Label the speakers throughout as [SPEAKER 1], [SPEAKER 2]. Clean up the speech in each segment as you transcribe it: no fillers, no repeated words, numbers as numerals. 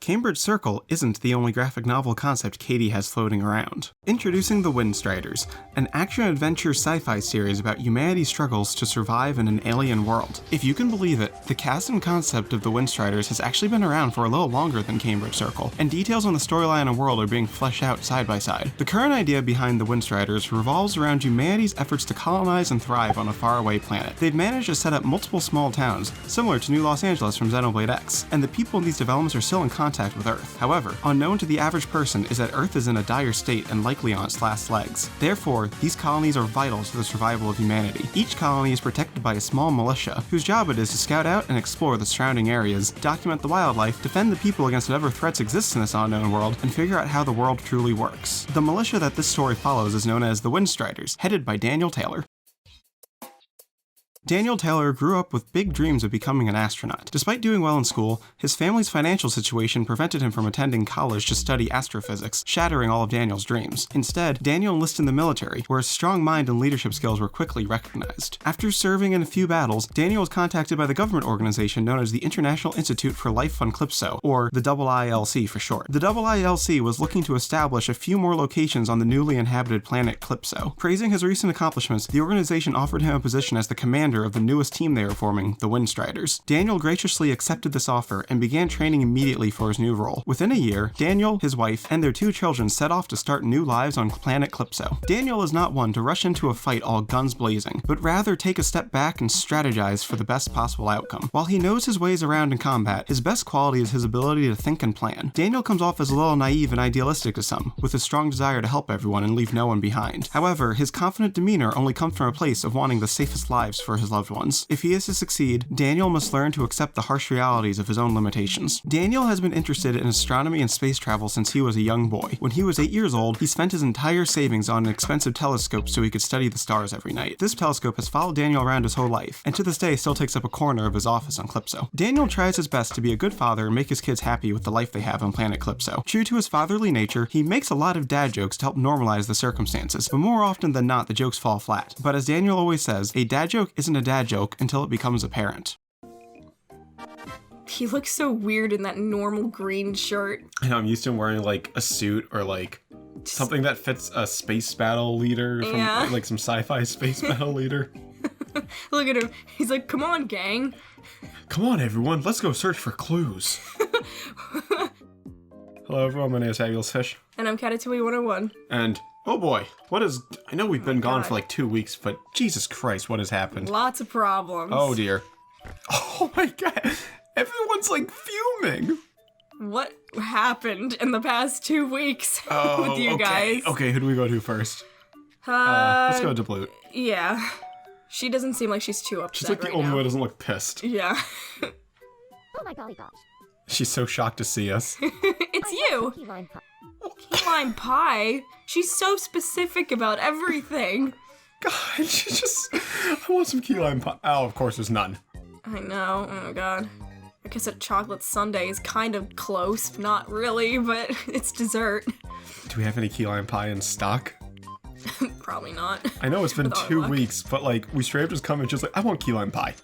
[SPEAKER 1] Cambridge Circle isn't the only graphic novel concept Katie has floating around. Introducing The Windstriders, an action-adventure sci-fi series about humanity's struggles to survive in an alien world. If you can believe it, the cast and concept of The Windstriders has actually been around for a little longer than Cambridge Circle, and details on the storyline and world are being fleshed out side by side. The current idea behind The Windstriders revolves around humanity's efforts to colonize and thrive on a faraway planet. They've managed to set up multiple small towns, similar to New Los Angeles from Xenoblade X, and the people in these developments are still in contact with Earth. However, unknown to the average person is that Earth is in a dire state and likely on its last legs. Therefore, these colonies are vital to the survival of humanity. Each colony is protected by a small militia, whose job it is to scout out and explore the surrounding areas, document the wildlife, defend the people against whatever threats exist in this unknown world, and figure out how the world truly works. The militia that this story follows is known as the Windstriders, headed by Daniel Taylor. Daniel Taylor grew up with big dreams of becoming an astronaut. Despite doing well in school, his family's financial situation prevented him from attending college to study astrophysics, shattering all of Daniel's dreams. Instead, Daniel enlisted in the military, where his strong mind and leadership skills were quickly recognized. After serving in a few battles, Daniel was contacted by the government organization known as the International Institute for Life on Calypso, or the IILC for short. The IILC was looking to establish a few more locations on the newly inhabited planet Calypso. Praising his recent accomplishments, the organization offered him a position as the commander of the newest team they were forming, the Windstriders. Daniel graciously accepted this offer and began training immediately for his new role. Within a year, Daniel, his wife, and their 2 children set off to start new lives on planet Calypso. Daniel is not one to rush into a fight all guns blazing, but rather take a step back and strategize for the best possible outcome. While he knows his ways around in combat, his best quality is his ability to think and plan. Daniel comes off as a little naive and idealistic to some, with a strong desire to help everyone and leave no one behind. However, his confident demeanor only comes from a place of wanting the safest lives for his loved ones. If he is to succeed, Daniel must learn to accept the harsh realities of his own limitations. Daniel has been interested in astronomy and space travel since he was a young boy. When he was 8 years old, he spent his entire savings on an expensive telescope so he could study the stars every night. This telescope has followed Daniel around his whole life, and to this day still takes up a corner of his office on Calypso. Daniel tries his best to be a good father and make his kids happy with the life they have on planet Calypso. True to his fatherly nature, he makes a lot of dad jokes to help normalize the circumstances, but more often than not, the jokes fall flat. But as Daniel always says, a dad joke isn't a dad joke until it becomes apparent.
[SPEAKER 2] He looks so weird in that normal green shirt.
[SPEAKER 1] I know, I'm used to him wearing like a suit or like something that fits a space battle leader from like some sci-fi space battle leader.
[SPEAKER 2] Look at him. He's like, come on, gang.
[SPEAKER 1] Come on, everyone. Let's go search for clues. Hello, everyone. My name is Fabulous Fish.
[SPEAKER 2] And I'm Catatouille 101.
[SPEAKER 1] And, oh boy, I know we've been gone for like 2 weeks, but Jesus Christ, what has happened?
[SPEAKER 2] Lots of problems.
[SPEAKER 1] Oh, dear. Oh, my God. Everyone's like fuming.
[SPEAKER 2] What happened in the past 2 weeks with you guys?
[SPEAKER 1] Okay, who do we go to first? Let's go to Blute.
[SPEAKER 2] Yeah. She doesn't seem like she's too upset.
[SPEAKER 1] She's like the only one who doesn't look pissed.
[SPEAKER 2] Yeah.
[SPEAKER 3] Oh my golly gosh.
[SPEAKER 1] She's so shocked to see us.
[SPEAKER 2] It's you! Key lime pie? She's so specific about everything.
[SPEAKER 1] God, she's just... I want some key lime pie. Oh, of course there's none.
[SPEAKER 2] I know. Oh, God. I guess a chocolate sundae is kind of close. Not really, but it's dessert.
[SPEAKER 1] Do we have any key lime pie in stock?
[SPEAKER 2] Probably not.
[SPEAKER 1] I know it's been 2 weeks, but like, we straight up just come and just like, I want key lime pie.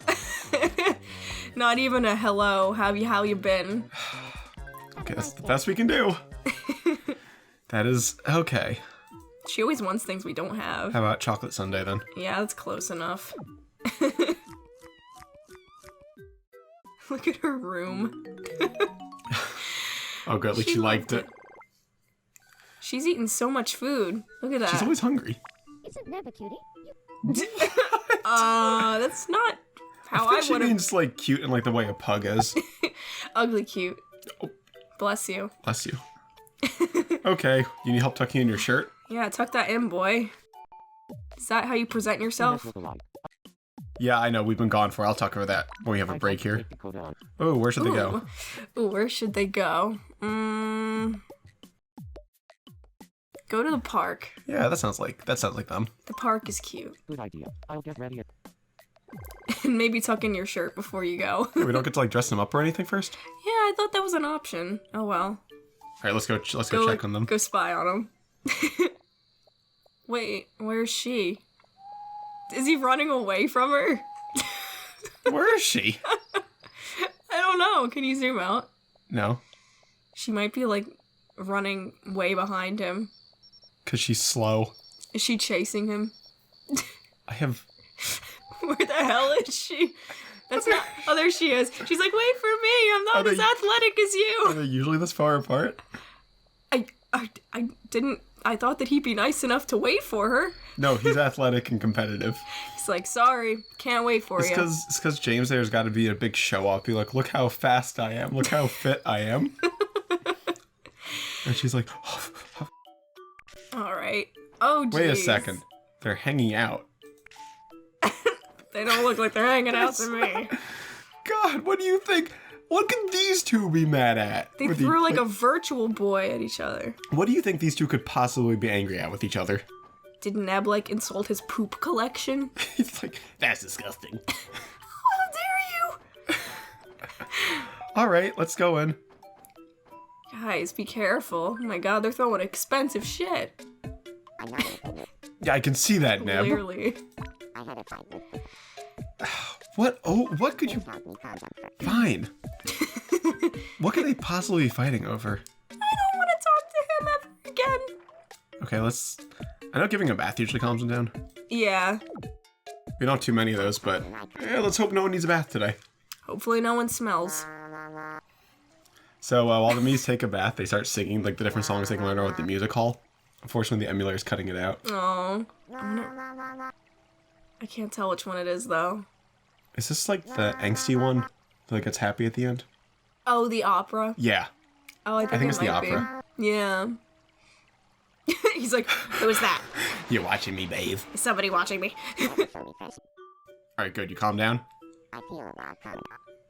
[SPEAKER 2] Not even a hello, how you been?
[SPEAKER 1] Okay, that's the best we can do. That is, okay.
[SPEAKER 2] She always wants things we don't have.
[SPEAKER 1] How about chocolate sundae then?
[SPEAKER 2] Yeah, that's close enough. Look at her room.
[SPEAKER 1] Oh good, at least she liked it.
[SPEAKER 2] She's eaten so much food. Look at that.
[SPEAKER 1] She's always hungry.
[SPEAKER 3] Isn't that a cutie?
[SPEAKER 2] That's not how I
[SPEAKER 1] she
[SPEAKER 2] would have.
[SPEAKER 1] means like cute in like the way a pug is.
[SPEAKER 2] Ugly cute.
[SPEAKER 1] Oh.
[SPEAKER 2] Bless you.
[SPEAKER 1] Bless you. Okay, you need help tucking in your shirt?
[SPEAKER 2] Yeah, tuck that in, boy. Is that how you present yourself?
[SPEAKER 1] Yeah, I know, we've been gone for. I'll tuck her that when we have a break here. Oh, where should they go?
[SPEAKER 2] Ooh, where should they go? Go to the park.
[SPEAKER 1] Yeah, that sounds like them.
[SPEAKER 2] The park is cute.
[SPEAKER 3] Good idea. I'll get ready.
[SPEAKER 2] And maybe tuck in your shirt before you go.
[SPEAKER 1] We don't get to like dress them up or anything first?
[SPEAKER 2] Yeah, I thought that was an option. Oh well.
[SPEAKER 1] Alright, let's go check on them.
[SPEAKER 2] Go spy on them. Wait, where's she? Is he running away from her?
[SPEAKER 1] Where is she?
[SPEAKER 2] I don't know. Can you zoom out?
[SPEAKER 1] No.
[SPEAKER 2] She might be, like, running way behind him.
[SPEAKER 1] Because she's slow.
[SPEAKER 2] Is she chasing him?
[SPEAKER 1] I have...
[SPEAKER 2] Where the hell is she? That's not... Oh, there she is. She's like, wait for me. I'm not as athletic as
[SPEAKER 1] Are
[SPEAKER 2] you.
[SPEAKER 1] they usually this far apart?
[SPEAKER 2] I didn't... I thought that he'd be nice enough to wait for her.
[SPEAKER 1] No, he's athletic and competitive.
[SPEAKER 2] He's like, sorry, can't wait for you.
[SPEAKER 1] It's because James there's got to be a big show-off. Be like, look how fast I am. Look how fit I am. And she's like...
[SPEAKER 2] All right. Oh, geez.
[SPEAKER 1] Wait a second. They're hanging out.
[SPEAKER 2] They don't look like they're hanging out to me.
[SPEAKER 1] God, what do you think? What could these two be mad at?
[SPEAKER 2] They threw like a virtual boy at each other.
[SPEAKER 1] What do you think these two could possibly be angry at with each other?
[SPEAKER 2] Did Neb like insult his poop collection?
[SPEAKER 1] He's like, that's disgusting.
[SPEAKER 2] How dare you?
[SPEAKER 1] Alright, let's go in.
[SPEAKER 2] Guys, be careful. Oh my god, they're throwing expensive shit.
[SPEAKER 1] Yeah, I can see that, Neb.
[SPEAKER 2] Clearly.
[SPEAKER 1] What? Oh, what could you... Fine. What could they possibly be fighting over?
[SPEAKER 2] I don't want to talk to him ever again.
[SPEAKER 1] Okay, let's... I know giving a bath usually calms him down.
[SPEAKER 2] Yeah.
[SPEAKER 1] We don't have too many of those, but... Yeah, let's hope no one needs a bath today.
[SPEAKER 2] Hopefully no one smells.
[SPEAKER 1] So while the Miis take a bath, they start singing like the different songs they can learn about the music hall. Unfortunately, the emulator is cutting it out.
[SPEAKER 2] Oh. I can't tell which one it is, though.
[SPEAKER 1] Is this like the angsty one that like, gets happy at the end?
[SPEAKER 2] Oh, the opera?
[SPEAKER 1] Yeah.
[SPEAKER 2] Oh, I think
[SPEAKER 1] it's the opera.
[SPEAKER 2] Be. Yeah. He's like, who is that?
[SPEAKER 1] You're watching me, babe.
[SPEAKER 2] Is somebody watching me?
[SPEAKER 1] Alright, good. You calm down?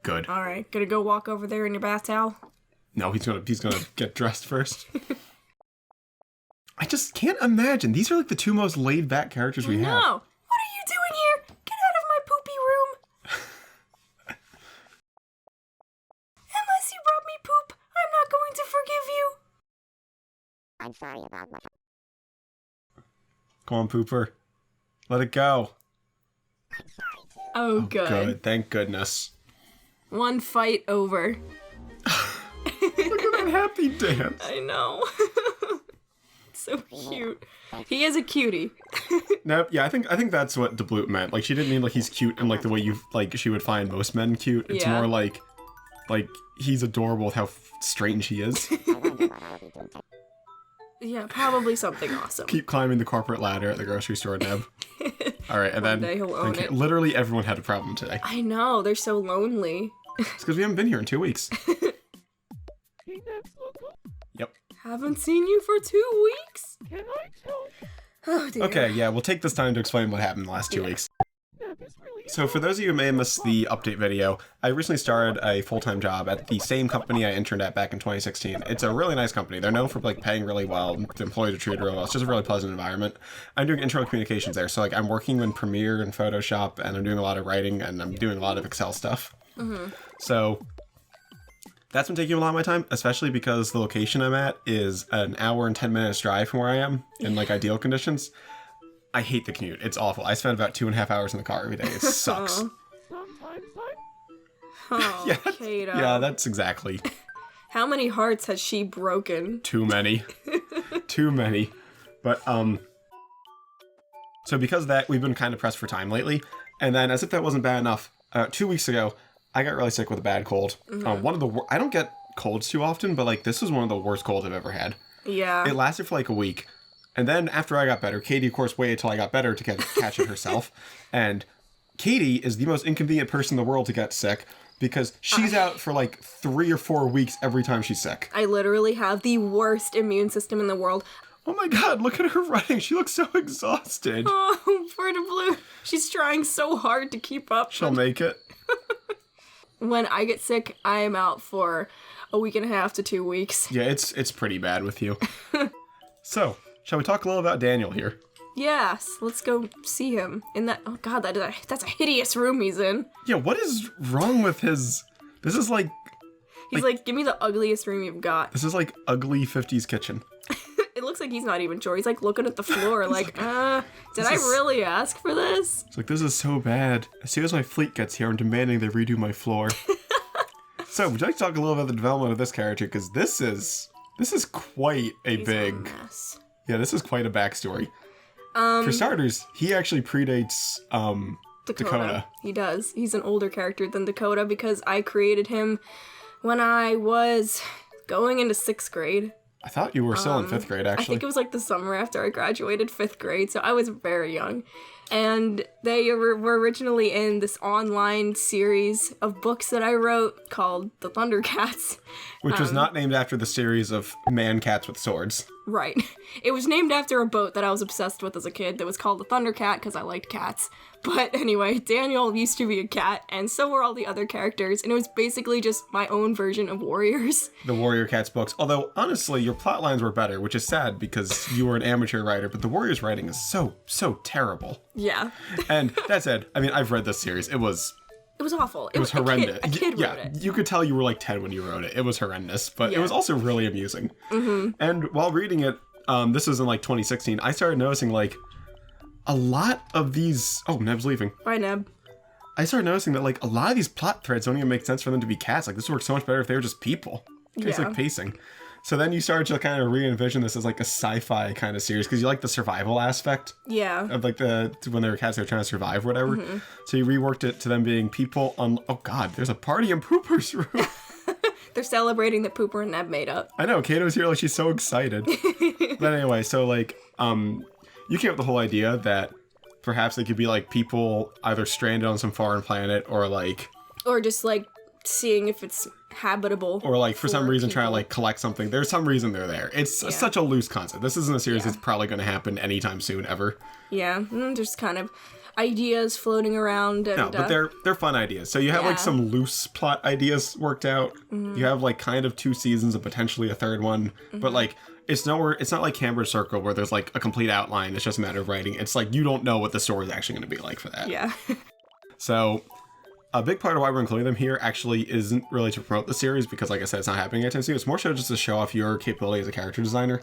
[SPEAKER 1] Good.
[SPEAKER 2] Alright, gonna go walk over there in your bath towel?
[SPEAKER 1] No, he's gonna get dressed first. I just can't imagine. These are like the two most laid back characters we have.
[SPEAKER 2] No! What are you doing here? Get out of my poopy room! Unless you brought me poop, I'm not going to forgive you!
[SPEAKER 3] I'm sorry about my...
[SPEAKER 1] Come on, Pooper. Let it go.
[SPEAKER 2] Oh, good.
[SPEAKER 1] Good. Thank goodness.
[SPEAKER 2] One fight over.
[SPEAKER 1] Look at that happy dance.
[SPEAKER 2] I know. So cute. He is a cutie.
[SPEAKER 1] No, yeah, I think that's what DeBloop meant. Like, she didn't mean like he's cute in like the way you like she would find most men cute. It's more like he's adorable with how strange he is.
[SPEAKER 2] Yeah, probably something awesome.
[SPEAKER 1] Keep climbing the corporate ladder at the grocery store, Neb. All right, and
[SPEAKER 2] One day he'll own it.
[SPEAKER 1] Literally everyone had a problem today.
[SPEAKER 2] I know, they're so lonely.
[SPEAKER 1] It's because we haven't been here in 2 weeks. Yep.
[SPEAKER 2] Haven't seen you for 2 weeks? Oh dear.
[SPEAKER 1] Okay, yeah, we'll take this time to explain what happened in the last 2 weeks. So for those of you who may have missed the update video, I recently started a full-time job at the same company I interned at back in 2016. It's a really nice company. They're known for like paying really well. The employees are treated really well. It's just a really pleasant environment. I'm doing internal communications there. So like I'm working in Premiere and Photoshop, and I'm doing a lot of writing, and I'm doing a lot of Excel stuff. Mm-hmm. So that's been taking a lot of my time, especially because the location I'm at is an hour and 10 minutes drive from where I am in like ideal conditions. I hate the commute. It's awful. I spend about 2.5 hours in the car every day. It sucks.
[SPEAKER 2] Oh,
[SPEAKER 1] yeah,
[SPEAKER 2] Kato.
[SPEAKER 1] Yeah, that's exactly.
[SPEAKER 2] How many hearts has she broken?
[SPEAKER 1] Too many. Too many. But, so because of that, we've been kind of pressed for time lately. And then, as if that wasn't bad enough, 2 weeks ago, I got really sick with a bad cold. Mm-hmm. I don't get colds too often, but, like, this was one of the worst colds I've ever had.
[SPEAKER 2] Yeah.
[SPEAKER 1] It lasted for, like, a week. And then after I got better, Katie, of course, waited till I got better to catch it herself. And Katie is the most inconvenient person in the world to get sick because she's out for like 3 or 4 weeks every time she's sick.
[SPEAKER 2] I literally have the worst immune system in the world.
[SPEAKER 1] Oh my god, look at her running. She looks so exhausted.
[SPEAKER 2] Oh, poor DeBloop. She's trying so hard to keep up.
[SPEAKER 1] She'll make it.
[SPEAKER 2] When I get sick, I am out for a week and a half to 2 weeks.
[SPEAKER 1] Yeah, it's pretty bad with you. So, shall we talk a little about Daniel here?
[SPEAKER 2] Yes, let's go see him. In that, oh god, that's a hideous room he's in.
[SPEAKER 1] Yeah, what is wrong with his... This is like...
[SPEAKER 2] He's like, give me the ugliest room you've got.
[SPEAKER 1] This is like ugly 50s kitchen.
[SPEAKER 2] It looks like he's not even sure. He's like looking at the floor like, did I really ask for this?
[SPEAKER 1] It's like, this is so bad. As soon as my fleet gets here, I'm demanding they redo my floor. So, would you like to talk a little about the development of this character? Because this is quite a
[SPEAKER 2] He's
[SPEAKER 1] big...
[SPEAKER 2] a mess.
[SPEAKER 1] Yeah, this is quite a backstory. For starters, he actually predates Dakota.
[SPEAKER 2] He does. He's an older character than Dakota because I created him when I was going into 6th grade.
[SPEAKER 1] I thought you were still in 5th grade, actually.
[SPEAKER 2] I think it was like the summer after I graduated 5th grade, so I was very young. And they were originally in this online series of books that I wrote called The Thundercats.
[SPEAKER 1] Which was not named after the series of man-cats with swords.
[SPEAKER 2] Right. It was named after a boat that I was obsessed with as a kid that was called the Thundercat because I liked cats. But anyway, Daniel used to be a cat, and so were all the other characters, and it was basically just my own version of Warriors.
[SPEAKER 1] The Warrior Cats books. Although, honestly, your plot lines were better, which is sad because you were an amateur writer, but the Warriors writing is so terrible.
[SPEAKER 2] Yeah.
[SPEAKER 1] And that said, I mean, I've read this series. It was
[SPEAKER 2] awful.
[SPEAKER 1] It was horrendous.
[SPEAKER 2] A kid wrote it.
[SPEAKER 1] You could tell you were like 10 when you wrote it. It was horrendous, but it
[SPEAKER 2] Yeah.
[SPEAKER 1] was also really amusing.
[SPEAKER 2] Mm-hmm.
[SPEAKER 1] And while reading it, this was in like 2016, I started noticing like a lot of these... Oh, Neb's leaving.
[SPEAKER 2] Bye, Neb.
[SPEAKER 1] I started noticing that like a lot of these plot threads don't even make sense for them to be cats. Like this would work so much better if they were just people. It's
[SPEAKER 2] Yeah.
[SPEAKER 1] like pacing. So then you started to kind of re-envision this as like a sci-fi kind of series because you like the survival aspect
[SPEAKER 2] Yeah.
[SPEAKER 1] of like when they were cats, they were trying to survive, whatever.
[SPEAKER 2] Mm-hmm.
[SPEAKER 1] So you reworked it to them being people on. Oh God, there's a party in Pooper's room.
[SPEAKER 2] They're celebrating that Pooper and Neb made up.
[SPEAKER 1] I know Kato's here, like she's so excited. But anyway, so like you came up with the whole idea that perhaps they could be like people either stranded on some foreign planet or like
[SPEAKER 2] Or just seeing if it's habitable.
[SPEAKER 1] or like for some reason trying to
[SPEAKER 2] people.
[SPEAKER 1] like collect something. There's some reason they're there. It's such a loose concept. This isn't a series that's probably going to happen anytime soon ever.
[SPEAKER 2] Yeah, there's kind of ideas floating around. And,
[SPEAKER 1] No, but they're fun ideas. So you have like
[SPEAKER 2] Yeah.
[SPEAKER 1] some loose plot ideas worked out. You have like kind of 2 seasons and potentially a 3rd one. But like it's not like Cambridge Circle where there's like a complete outline. It's just a matter of writing. It's like you don't know what the story is actually going to be like for that.
[SPEAKER 2] Yeah.
[SPEAKER 1] So a big part of why we're including them here actually isn't really to promote the series because like I said, it's not happening anytime soon. It's more so just to show off your capability as a character designer.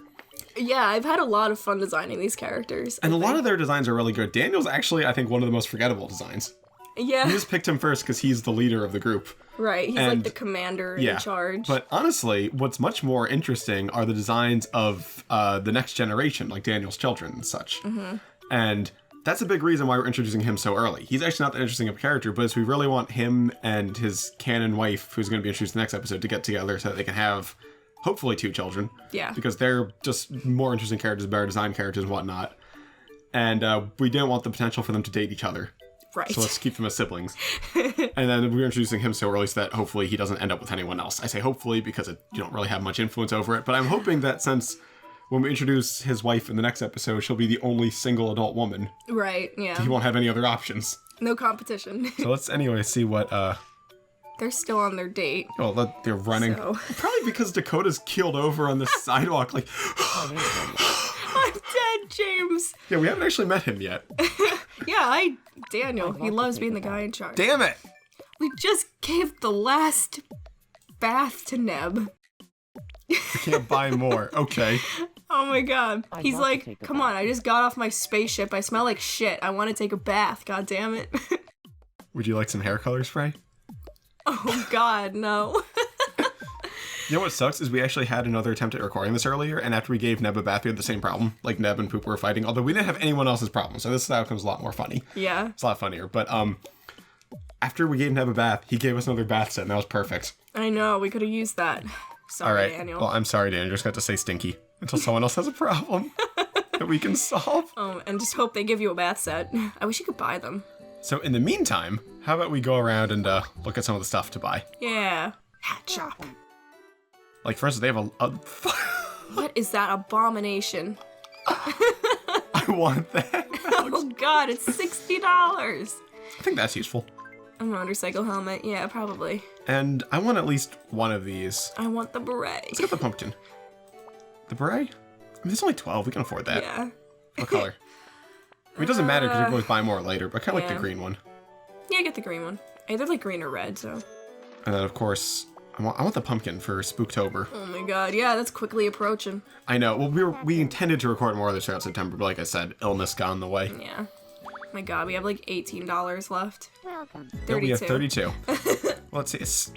[SPEAKER 2] Yeah, I've had a lot of fun designing these characters.
[SPEAKER 1] And a lot of their designs are really good. Daniel's actually, I think, one of the most forgettable designs.
[SPEAKER 2] Yeah.
[SPEAKER 1] You just picked him first because he's the leader of the group.
[SPEAKER 2] Right, he's
[SPEAKER 1] And-
[SPEAKER 2] like the commander in charge.
[SPEAKER 1] But honestly, what's much more interesting are the designs of the next generation, like Daniel's children and such. And that's a big reason why we're introducing him so early. He's actually not that interesting of a character, but we really want him and his canon wife, who's going to be introduced in the next episode, to get together so that they can have, hopefully, 2 children.
[SPEAKER 2] Yeah.
[SPEAKER 1] Because they're just more interesting characters, better designed characters and whatnot. And we didn't want the potential for them to date each other.
[SPEAKER 2] Right.
[SPEAKER 1] So let's keep them as siblings. And then we're introducing him so early so that hopefully he doesn't end up with anyone else. I say hopefully because you don't really have much influence over it. But I'm hoping that since when we introduce his wife in the next episode, she'll be the only single adult woman.
[SPEAKER 2] Right, yeah.
[SPEAKER 1] He won't have any other options.
[SPEAKER 2] No competition.
[SPEAKER 1] So let's anyway see what...
[SPEAKER 2] They're still on their date.
[SPEAKER 1] Oh, they're running.
[SPEAKER 2] So.
[SPEAKER 1] Probably because Dakota's keeled over on the sidewalk. Like,
[SPEAKER 2] I'm dead, James.
[SPEAKER 1] yeah, we haven't actually met him yet.
[SPEAKER 2] Yeah, Daniel, he loves being the guy in charge.
[SPEAKER 1] Damn it!
[SPEAKER 2] We just gave the last bath to Neb.
[SPEAKER 1] I can't buy more. Okay.
[SPEAKER 2] Oh my god. He's
[SPEAKER 3] want to
[SPEAKER 2] like,
[SPEAKER 3] take a
[SPEAKER 2] come on, I just got off my spaceship. I smell like shit. I want to take a bath. God damn it.
[SPEAKER 1] Would you like some hair color spray?
[SPEAKER 2] Oh god, no.
[SPEAKER 1] You know what sucks is we actually had another attempt at recording this earlier, and after we gave Neb a bath, we had the same problem. Like, Neb and Poop were fighting, although we didn't have anyone else's problem, so this outcome's a lot more funny.
[SPEAKER 2] Yeah.
[SPEAKER 1] It's a lot funnier, but after we gave Neb a bath, he gave us another bath set, and that was perfect.
[SPEAKER 2] I know, we could have used that. Sorry,
[SPEAKER 1] All right.
[SPEAKER 2] Daniel.
[SPEAKER 1] Well, I'm sorry, Daniel. Just got to say stinky until someone else has a problem that we can solve.
[SPEAKER 2] And just hope they give you a bath set. I wish you could buy them.
[SPEAKER 1] So in the meantime, how about we go around and look at some of the stuff to buy?
[SPEAKER 2] Yeah. Hat shop.
[SPEAKER 1] Like, for instance, they have a
[SPEAKER 2] What is that abomination?
[SPEAKER 1] I want that.
[SPEAKER 2] Oh god, it's $60.
[SPEAKER 1] I think that's useful.
[SPEAKER 2] A motorcycle helmet, yeah, probably.
[SPEAKER 1] And I want at least one of these.
[SPEAKER 2] I want the beret.
[SPEAKER 1] Let's get the pumpkin. The beret? I mean, there's only 12. We can afford that.
[SPEAKER 2] Yeah.
[SPEAKER 1] What color? I mean, it doesn't matter because we can always buy more later, but I kind of like
[SPEAKER 2] yeah.
[SPEAKER 1] the green one.
[SPEAKER 2] Yeah, get the green one. Either like green or red, so.
[SPEAKER 1] And then, of course, I want the pumpkin for Spooktober.
[SPEAKER 2] Oh my god, yeah, that's quickly approaching.
[SPEAKER 1] I know. Well, we intended to record more of this throughout September, but like I said, illness got in the way.
[SPEAKER 2] Yeah. My god, we have like $18 left.
[SPEAKER 3] Welcome.
[SPEAKER 2] 32.
[SPEAKER 1] We have 32. Well, let's see.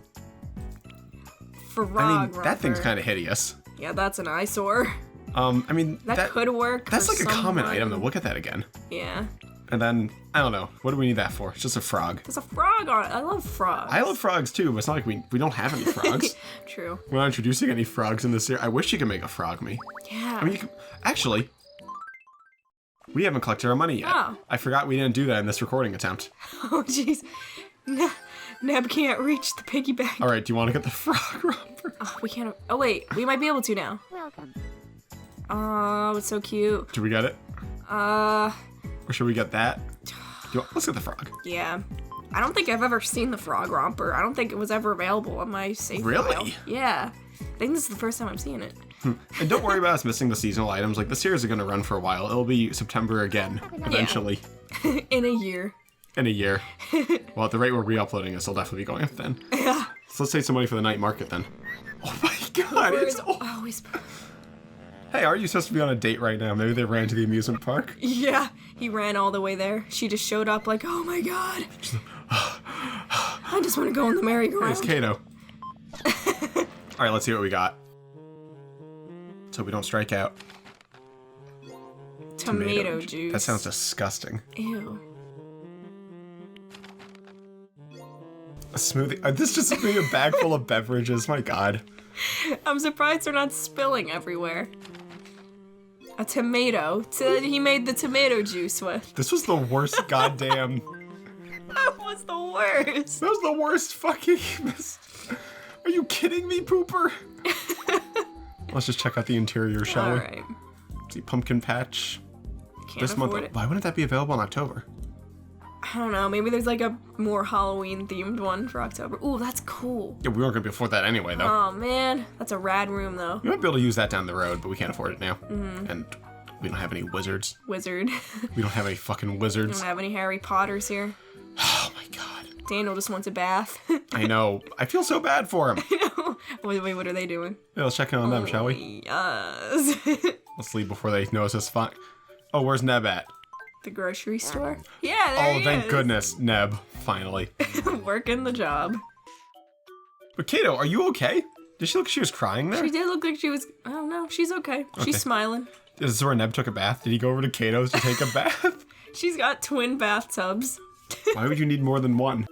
[SPEAKER 2] frog
[SPEAKER 1] I mean,
[SPEAKER 2] romper.
[SPEAKER 1] that thing's kind of hideous.
[SPEAKER 2] Yeah, that's an eyesore.
[SPEAKER 1] I mean,
[SPEAKER 2] That could work.
[SPEAKER 1] That's
[SPEAKER 2] for
[SPEAKER 1] like a common
[SPEAKER 2] someone.
[SPEAKER 1] item, though. Look at that again.
[SPEAKER 2] Yeah.
[SPEAKER 1] And then, I don't know. What do we need that for? It's just a frog.
[SPEAKER 2] There's a frog on it. I love frogs.
[SPEAKER 1] I love frogs, too, but it's not like we don't have any frogs.
[SPEAKER 2] True.
[SPEAKER 1] We're not introducing any frogs in this series. I wish you could make a frog me.
[SPEAKER 2] Yeah.
[SPEAKER 1] I mean, you can, actually, we haven't collected our money yet.
[SPEAKER 2] Oh.
[SPEAKER 1] I forgot we didn't do that in this recording attempt.
[SPEAKER 2] Oh, jeez. Neb can't reach the piggy bank.
[SPEAKER 1] All right, do you want to get the frog romper?
[SPEAKER 2] Oh, we can't. Oh, wait. We might be able to now.
[SPEAKER 3] Welcome.
[SPEAKER 2] Oh, it's so cute.
[SPEAKER 1] Do we get it? Or should we get that? Let's get the frog.
[SPEAKER 2] Yeah. I don't think I've ever seen the frog romper. I don't think it was ever available on my save
[SPEAKER 1] Really?
[SPEAKER 2] file. Yeah. I think this is the first time I'm seeing it.
[SPEAKER 1] And don't worry about us missing the seasonal items. Like, the series is going to run for a while. It'll be September again, eventually.
[SPEAKER 2] In a year.
[SPEAKER 1] In a year. Well, at the rate we're re-uploading this, it'll definitely be going up then.
[SPEAKER 2] Yeah.
[SPEAKER 1] So let's save some money for the night market then. Oh my god,
[SPEAKER 2] Where
[SPEAKER 1] it's...
[SPEAKER 2] is
[SPEAKER 1] Oh.
[SPEAKER 2] always.
[SPEAKER 1] Hey, are you supposed to be on a date right now? Maybe they ran to the amusement park?
[SPEAKER 2] Yeah. He ran all the way there. She just showed up like, oh my god. I just want to go on the merry-go-round.
[SPEAKER 1] It's Kato. Alright, let's see what we got. So we don't strike out.
[SPEAKER 2] Tomato juice.
[SPEAKER 1] That sounds disgusting.
[SPEAKER 2] Ew.
[SPEAKER 1] A smoothie. This just be a bag full of beverages. My god.
[SPEAKER 2] I'm surprised they're not spilling everywhere. A tomato. He made the tomato juice with.
[SPEAKER 1] This was the worst goddamn...
[SPEAKER 2] That was the worst.
[SPEAKER 1] That was the worst fucking... Are you kidding me, Pooper? Let's just check out the interior, shall we?
[SPEAKER 2] Alright.
[SPEAKER 1] See, pumpkin patch.
[SPEAKER 2] Can't
[SPEAKER 1] This
[SPEAKER 2] afford
[SPEAKER 1] month.
[SPEAKER 2] it.
[SPEAKER 1] Why wouldn't that be available in October?
[SPEAKER 2] I don't know. Maybe there's like a more Halloween themed one for October. Ooh, that's cool.
[SPEAKER 1] Yeah, we weren't gonna be afford that anyway, though.
[SPEAKER 2] Oh man, that's a rad room though.
[SPEAKER 1] We might be able to use that down the road, but we can't afford it now. And we don't have any wizards.
[SPEAKER 2] Wizard.
[SPEAKER 1] We don't have any fucking
[SPEAKER 2] We
[SPEAKER 1] wizards.
[SPEAKER 2] don't have any Harry Potters here.
[SPEAKER 1] Oh my god.
[SPEAKER 2] Daniel just wants a bath.
[SPEAKER 1] I know. I feel so bad for him.
[SPEAKER 2] Wait, what are they doing?
[SPEAKER 1] Yeah, let's check in on them, shall we?
[SPEAKER 2] Yes.
[SPEAKER 1] Let's leave before they notice us. Fine. Oh, where's Neb at?
[SPEAKER 2] The grocery store? Yeah, there
[SPEAKER 1] Oh,
[SPEAKER 2] he
[SPEAKER 1] thank
[SPEAKER 2] is.
[SPEAKER 1] goodness, Neb. Finally.
[SPEAKER 2] Working the job.
[SPEAKER 1] But Kato, are you okay? Did she look like she was crying there?
[SPEAKER 2] She did look like she was, I don't know, she's okay.
[SPEAKER 1] Okay.
[SPEAKER 2] She's smiling.
[SPEAKER 1] Is this where Neb took a bath? Did he go over to Kato's to take a bath?
[SPEAKER 2] She's got twin bathtubs.
[SPEAKER 1] Why would you need more than one?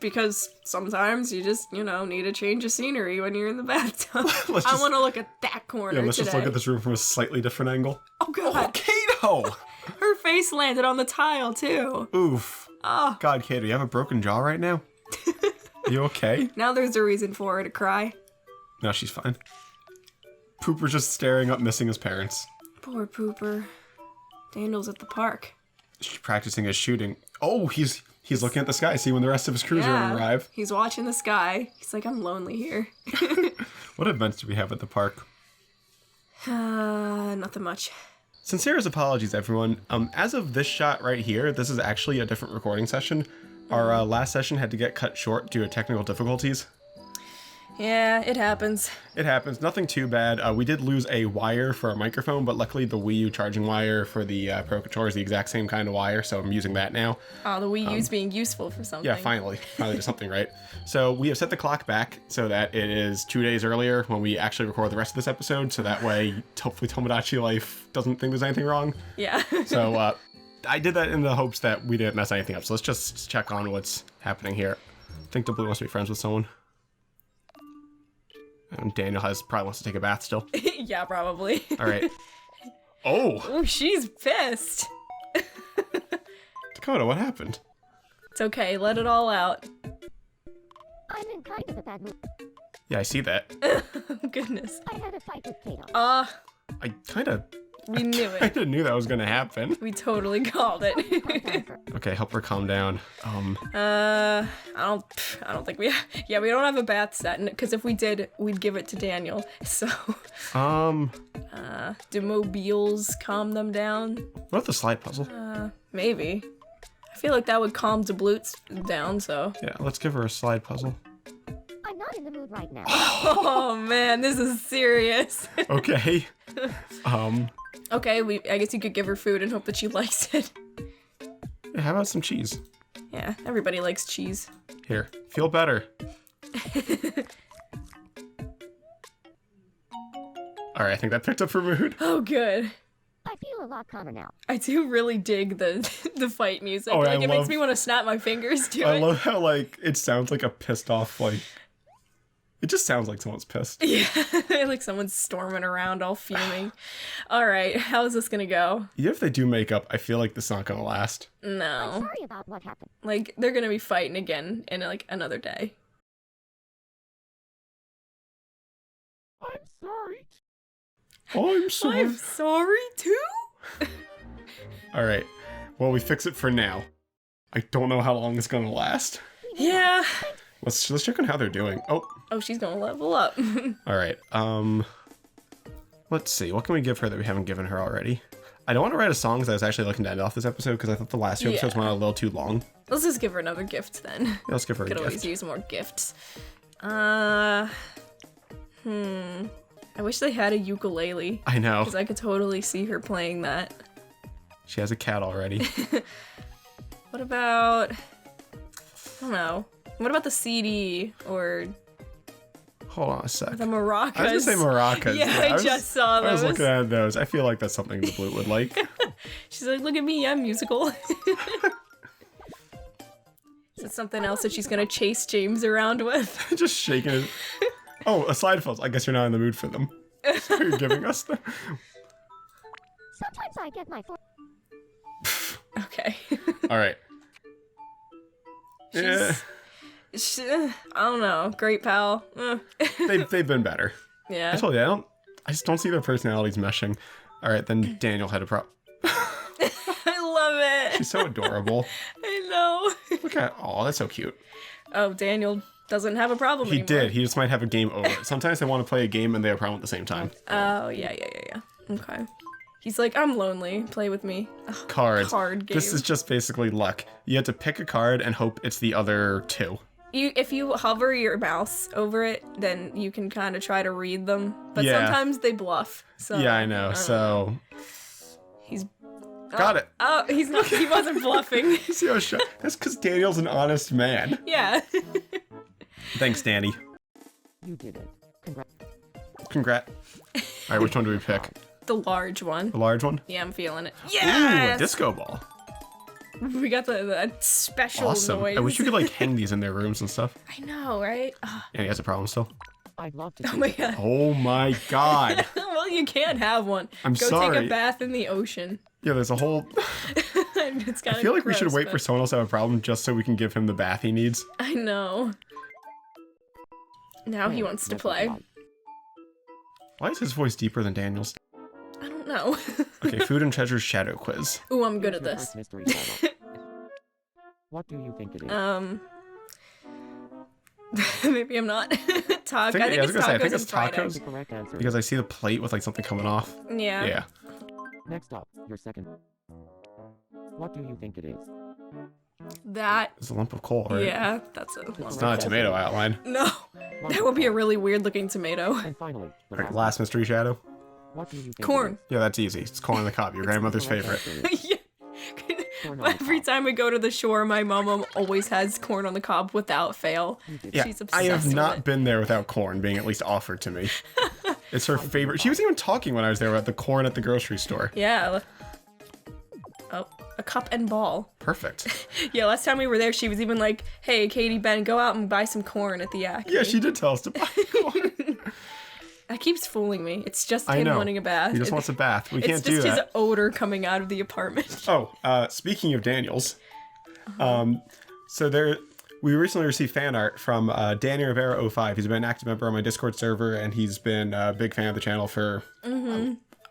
[SPEAKER 2] Because sometimes you just, need a change of scenery when you're in the bathtub.
[SPEAKER 1] Let's
[SPEAKER 2] I
[SPEAKER 1] just-
[SPEAKER 2] want to look at that corner
[SPEAKER 1] Yeah, let's
[SPEAKER 2] today.
[SPEAKER 1] just look at this room from a slightly different angle.
[SPEAKER 2] Oh, God.
[SPEAKER 1] Kato!
[SPEAKER 2] Her face landed on the tile, too.
[SPEAKER 1] Oof.
[SPEAKER 2] Oh,
[SPEAKER 1] God, Kato, you have a broken jaw right now? You okay?
[SPEAKER 2] now there's a reason for her to cry.
[SPEAKER 1] No, she's fine. Pooper's just staring up, missing his parents.
[SPEAKER 2] Poor Pooper. Daniel's at the park.
[SPEAKER 1] She's practicing his shooting. Oh, he's looking at the sky, see when the rest of his crews are gonna arrive.
[SPEAKER 2] He's watching the sky. He's like, I'm lonely here.
[SPEAKER 1] What events do we have at the park?
[SPEAKER 2] Nothing much.
[SPEAKER 1] Sincerest apologies, everyone. As of this shot right here, this is actually a different recording session. Our last session had to get cut short due to technical difficulties.
[SPEAKER 2] Yeah, it happens.
[SPEAKER 1] It happens. Nothing too bad. We did lose a wire for our microphone, but luckily the Wii U charging wire for the Pro Controller is the exact same kind of wire, so I'm using that now.
[SPEAKER 2] Oh, the Wii U's being useful for something.
[SPEAKER 1] Yeah, finally did something right. So we have set the clock back so that it is 2 days earlier when we actually record the rest of this episode, so that way hopefully Tomodachi Life doesn't think there's anything wrong.
[SPEAKER 2] Yeah.
[SPEAKER 1] So I did that in the hopes that we didn't mess anything up. So let's just check on what's happening here. I think Blue wants to be friends with someone. And Daniel probably wants to take a bath still.
[SPEAKER 2] Yeah, probably.
[SPEAKER 1] All right. Oh,
[SPEAKER 2] Oh, she's pissed.
[SPEAKER 1] Dakota, what happened?
[SPEAKER 2] It's okay, let it all out.
[SPEAKER 3] I'm in kind of a bad mood.
[SPEAKER 1] Yeah, I see that.
[SPEAKER 2] Oh, goodness.
[SPEAKER 3] I had a fight with Kato.
[SPEAKER 1] I kind of
[SPEAKER 2] We knew it.
[SPEAKER 1] knew that was going to happen.
[SPEAKER 2] We totally called it.
[SPEAKER 1] Okay, help her calm down.
[SPEAKER 2] I don't think we we don't have a bath set, because if we did, we'd give it to Daniel. So, do mobiles calm them down?
[SPEAKER 1] What about the slide puzzle?
[SPEAKER 2] Maybe. I feel like that would calm Ghabulous down, so.
[SPEAKER 1] Yeah, let's give her a slide puzzle.
[SPEAKER 3] I'm not in the mood right now.
[SPEAKER 2] Oh man, this is serious.
[SPEAKER 1] Okay.
[SPEAKER 2] Okay, I guess you could give her food and hope that she likes it.
[SPEAKER 1] Yeah, how about some cheese?
[SPEAKER 2] Yeah, everybody likes cheese.
[SPEAKER 1] Here, feel better. All right, I think that picked up her mood.
[SPEAKER 2] Oh, good.
[SPEAKER 3] I feel a lot calmer now.
[SPEAKER 2] I do really dig the the fight music.
[SPEAKER 1] Oh,
[SPEAKER 2] like,
[SPEAKER 1] I
[SPEAKER 2] it makes
[SPEAKER 1] love-
[SPEAKER 2] me want to snap my fingers to
[SPEAKER 1] I
[SPEAKER 2] it.
[SPEAKER 1] love how, like, it sounds like a pissed off, like... It just sounds like someone's pissed.
[SPEAKER 2] Yeah, like someone's storming around all fuming. All right, how is this gonna go?
[SPEAKER 1] Even if they do make up, I feel like this is not gonna last.
[SPEAKER 3] I'm
[SPEAKER 2] No.
[SPEAKER 3] sorry about what happened.
[SPEAKER 2] Like, they're gonna be fighting again in, like, another day.
[SPEAKER 3] I'm sorry.
[SPEAKER 1] I'm sorry.
[SPEAKER 2] I'm sorry, too?
[SPEAKER 1] All right. Well, we fix it for now. I don't know how long it's gonna last.
[SPEAKER 2] Yeah.
[SPEAKER 1] Let's check on how they're doing. Oh,
[SPEAKER 2] Oh, she's gonna level up.
[SPEAKER 1] all right. Let's see. What can we give her that we haven't given her already? I don't want to write a song because I was actually looking to end off this episode because I thought the last two episodes went a little too long.
[SPEAKER 2] Let's just give her another gift then.
[SPEAKER 1] Yeah, let's give her a
[SPEAKER 2] Could always
[SPEAKER 1] gift.
[SPEAKER 2] use more gifts. I wish they had a ukulele.
[SPEAKER 1] I know.
[SPEAKER 2] Because I could totally see her playing that.
[SPEAKER 1] She has a cat already.
[SPEAKER 2] What about... I don't know. What about the CD or
[SPEAKER 1] Hold on a sec.
[SPEAKER 2] the maracas?
[SPEAKER 1] I was gonna say maracas.
[SPEAKER 2] Yeah, I just saw
[SPEAKER 1] I was
[SPEAKER 2] those.
[SPEAKER 1] looking at those. I feel like that's something the Blue would like.
[SPEAKER 2] She's like, look at me, I'm musical. Is it something else that she's gonna chase James around with?
[SPEAKER 1] Just shaking it. Oh, a slide fills. I guess you're not in the mood for them. So you're giving us them.
[SPEAKER 3] Sometimes I get my
[SPEAKER 2] Okay.
[SPEAKER 1] All right. Yeah,
[SPEAKER 2] I don't know. Great pal.
[SPEAKER 1] they've been better.
[SPEAKER 2] Yeah.
[SPEAKER 1] I told you, I just don't see their personalities meshing. All right, then Daniel had a problem.
[SPEAKER 2] I love it.
[SPEAKER 1] She's so adorable.
[SPEAKER 2] I know.
[SPEAKER 1] Look at, oh, that's so cute.
[SPEAKER 2] Oh, Daniel doesn't have a problem
[SPEAKER 1] He
[SPEAKER 2] anymore.
[SPEAKER 1] did. He just might have a game over it. Sometimes they want to play a game and they have a problem at the same time.
[SPEAKER 2] Oh, yeah. Okay. He's like, I'm lonely. Play with me. Ugh,
[SPEAKER 1] Cards.
[SPEAKER 2] card game.
[SPEAKER 1] This is just basically luck. You have to pick a card and hope it's the other two.
[SPEAKER 2] If you hover your mouse over it, then you can kind of try to read them. But
[SPEAKER 1] Yeah.
[SPEAKER 2] sometimes they bluff. So
[SPEAKER 1] Yeah, I know. So
[SPEAKER 2] he's
[SPEAKER 1] got it.
[SPEAKER 2] Oh, he's not. He wasn't bluffing.
[SPEAKER 1] See how that's because Daniel's an honest man.
[SPEAKER 2] Yeah.
[SPEAKER 1] Thanks, Danny.
[SPEAKER 3] You did it. Congrats.
[SPEAKER 1] Congrats. All right, which one do we pick?
[SPEAKER 2] The large one.
[SPEAKER 1] The large one?
[SPEAKER 2] Yeah, I'm feeling it.
[SPEAKER 1] Ooh,
[SPEAKER 2] Yes!
[SPEAKER 1] a disco ball.
[SPEAKER 2] We got the special
[SPEAKER 1] Awesome.
[SPEAKER 2] noise.
[SPEAKER 1] I wish you could like hang these in their rooms and stuff.
[SPEAKER 2] I know, right?
[SPEAKER 1] And he has a problem still.
[SPEAKER 3] I'd love to
[SPEAKER 2] Oh
[SPEAKER 3] see
[SPEAKER 2] my
[SPEAKER 3] it.
[SPEAKER 2] god.
[SPEAKER 1] Oh my god.
[SPEAKER 2] Well, you can't have one.
[SPEAKER 1] I'm
[SPEAKER 2] Go
[SPEAKER 1] sorry.
[SPEAKER 2] take a bath in the ocean.
[SPEAKER 1] Yeah, there's a whole...
[SPEAKER 2] It's kind
[SPEAKER 1] I
[SPEAKER 2] of
[SPEAKER 1] feel like we should
[SPEAKER 2] gross,
[SPEAKER 1] wait
[SPEAKER 2] but-
[SPEAKER 1] for someone else to have a problem just so we can give him the bath he needs.
[SPEAKER 2] I know. Now he
[SPEAKER 3] Oh,
[SPEAKER 2] wants to
[SPEAKER 3] yes,
[SPEAKER 2] play.
[SPEAKER 3] right.
[SPEAKER 1] Why is his voice deeper than Daniel's?
[SPEAKER 2] I don't know.
[SPEAKER 1] Okay, Food and Treasure's Shadow Quiz.
[SPEAKER 2] Ooh, I'm good
[SPEAKER 3] Here's
[SPEAKER 2] at
[SPEAKER 3] your
[SPEAKER 2] this.
[SPEAKER 3] first mystery solver. What do you think it is?
[SPEAKER 2] Maybe I'm not. Taco.
[SPEAKER 1] I was gonna say, I think
[SPEAKER 2] tacos
[SPEAKER 1] it's
[SPEAKER 2] and fried
[SPEAKER 1] tacos.
[SPEAKER 2] egg.
[SPEAKER 3] The correct answer.
[SPEAKER 1] Because I see the plate with like something coming off.
[SPEAKER 2] Yeah.
[SPEAKER 1] Yeah.
[SPEAKER 3] Next up, your second. What do you think it is?
[SPEAKER 2] That.
[SPEAKER 1] It's a lump of coal, right?
[SPEAKER 2] Yeah, that's a.
[SPEAKER 1] It's not a tomato outline.
[SPEAKER 2] No. That would be a really weird looking tomato.
[SPEAKER 3] And finally, the
[SPEAKER 1] All right,
[SPEAKER 3] last.
[SPEAKER 1] last mystery shadow.
[SPEAKER 3] What do you think?
[SPEAKER 2] Corn.
[SPEAKER 1] Yeah, that's easy. It's corn on the cob, your grandmother's
[SPEAKER 3] Correct
[SPEAKER 1] favorite.
[SPEAKER 3] answer is
[SPEAKER 2] Yeah.
[SPEAKER 3] corn on the
[SPEAKER 2] Every
[SPEAKER 3] cob.
[SPEAKER 2] time we go to the shore, my mom always has corn on the cob without fail.
[SPEAKER 3] You did
[SPEAKER 1] Yeah,
[SPEAKER 2] She's
[SPEAKER 1] I have
[SPEAKER 2] obsessed with
[SPEAKER 1] not
[SPEAKER 2] it.
[SPEAKER 1] been there without corn being at least offered to me. It's her favorite. She was even talking when I was there about the corn at the grocery store.
[SPEAKER 2] Yeah. Oh, a cup and ball.
[SPEAKER 1] Perfect.
[SPEAKER 2] Yeah, last time we were there, she was even like, hey, Katie, Ben, go out and buy some corn at the Yak.
[SPEAKER 1] Yeah, she did tell us to buy corn.
[SPEAKER 2] That keeps fooling me. It's just
[SPEAKER 1] I
[SPEAKER 2] him
[SPEAKER 1] know.
[SPEAKER 2] wanting a bath.
[SPEAKER 1] He just wants a bath. We
[SPEAKER 2] It's
[SPEAKER 1] can't
[SPEAKER 2] just
[SPEAKER 1] do
[SPEAKER 2] his
[SPEAKER 1] that.
[SPEAKER 2] odor coming out of the apartment.
[SPEAKER 1] Oh, speaking of Daniels, so we recently received fan art from Danny Rivera 05. He's been an active member on my Discord server, and he's been a big fan of the channel for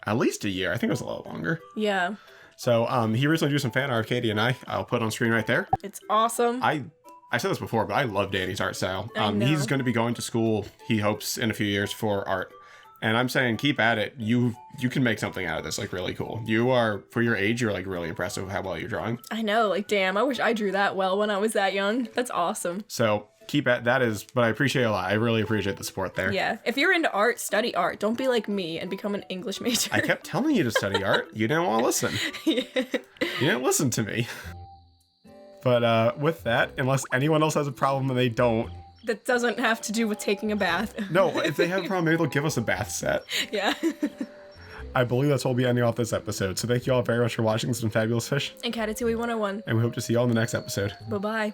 [SPEAKER 1] at least a year. I think it was a little longer.
[SPEAKER 2] Yeah,
[SPEAKER 1] So he recently drew some fan art of Katie and I'll put it on screen right there.
[SPEAKER 2] it's awesome.
[SPEAKER 1] I said this before, but I love Danny's art style.
[SPEAKER 2] I know.
[SPEAKER 1] He's going to be going to school, he hopes, in a few years for art. And I'm saying keep at it. You can make something out of this, like, really cool. You are, for your age, you're, like, really impressive with how well you're drawing.
[SPEAKER 2] I know, like, damn, I wish I drew that well when I was that young. That's awesome.
[SPEAKER 1] So keep at that is, but I appreciate it a lot. I really appreciate the support there.
[SPEAKER 2] Yeah, if you're into art, study art. Don't be like me and become an English major.
[SPEAKER 1] I kept telling you to study art. You didn't want to listen. You didn't listen to me. But with that, unless anyone else has a problem and they don't,
[SPEAKER 2] that doesn't have to do with taking a bath.
[SPEAKER 1] No, if they have a problem, maybe they'll give us a bath set.
[SPEAKER 2] Yeah.
[SPEAKER 1] I believe that's what we'll be ending off this episode. So thank you all very much for watching. This has been Fabulous Fish.
[SPEAKER 2] And Catatouille 101.
[SPEAKER 1] And we hope to see you all in the next episode.
[SPEAKER 2] Bye-bye.